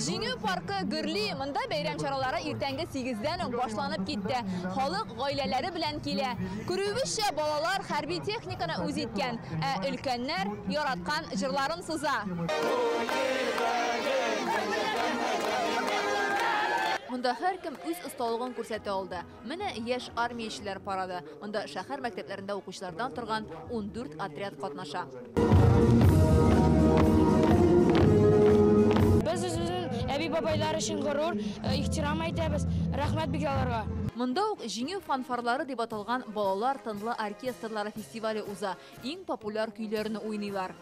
Жиңүү паркы гүрли, мында бәйрәм чаралары иртәнге 8-дән үк башланып китте. Халык гаиләләре белән килә. Күрүебезчә, балалар хәрби техниканы үз иткән, ә өлкәннәр яраткан җырларын суза. Мында һәркем үз осталыгын күрсәтә алды. Менә яшь армиячеләр парады. Мында шәһәр мәктәпләрендә укучылардан торган 14 отряд катнаша. Без үзебезнең әби бабайлар өчен горур, ихтирам әйтәбез. Рәхмәт бик аларга. Мында ук җиңү фанфарлары дип аталган балалар тынлы оркестрлары фестивале уза. Иң популяр көйләрне уйныйлар.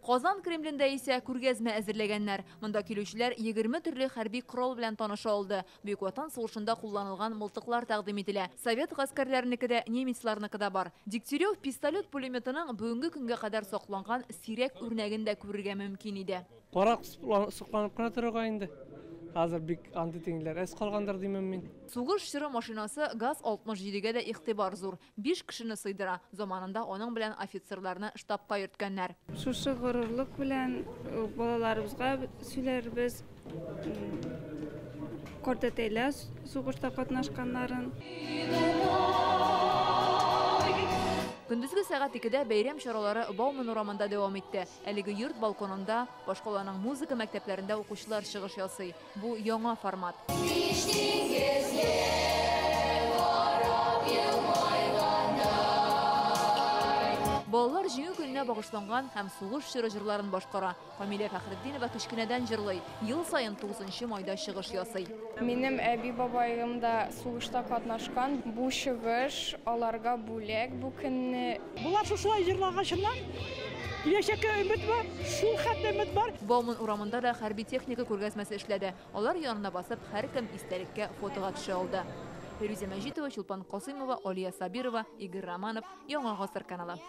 Казан Кремлендә исә күргәзмә әзерләгәннәр. Монда килүчеләр 20 төрле хәрби корал белән таныша алды. Бөек Ватан сугышында кулланылган мылтыклар тәкъдим ителә. Совет гаскәрләренеке дә, немецларныкы да бар. Дегтярев пистолет-пулеметының бүгенге көнгә кадәр сакланган сирәк үрнәген дә күрергә мөмкин иде. Карак сукланып кына торырга инде. Хәзер бик антитеңләр әс калгандыр димем мин. Сугыш чоры машинасы ГАЗ-67-гә дә игътибар зур. 5 кешене сыйдыра. Заманында аның белән офицерларны штабка йөрткәннәр. Шушы горурлык белән балаларыбызга сөйләрбез. Күрсәтәләр сугышта катнашканнарын. Көндезге сәгать 2-дә бәйрәм чаралары Бауман урамында дәвам итте. Әлеге йорт балконында башкаланың музыка мәктәпләрендә укучылар чыгыш ясый. Бу яңа формат. Балалар җиңү көненә багышланган һәм сугыш чоры җырларын башкара. Камилә Фәхретдинова кечкенәдән җырлый. Ел саен 9 майда чыгыш ясый. Минем әби бабаем да сугышта катнашкан. Бу чыгыш аларга бүләк бу көнне. Булар шулай җырлаганчылар. Киләчәккә өмет бар, шул хәтле өмет бар. Бауман урамында да хәрби техника күргәзмәсе эшләде. Алар янына басып, һәркем истәлеккә фотога төшә алды. Фируза Мәҗитова, Чулпан Касыймова, Алия Сабирова, Игорь Романов, Яңа гасыр каналы.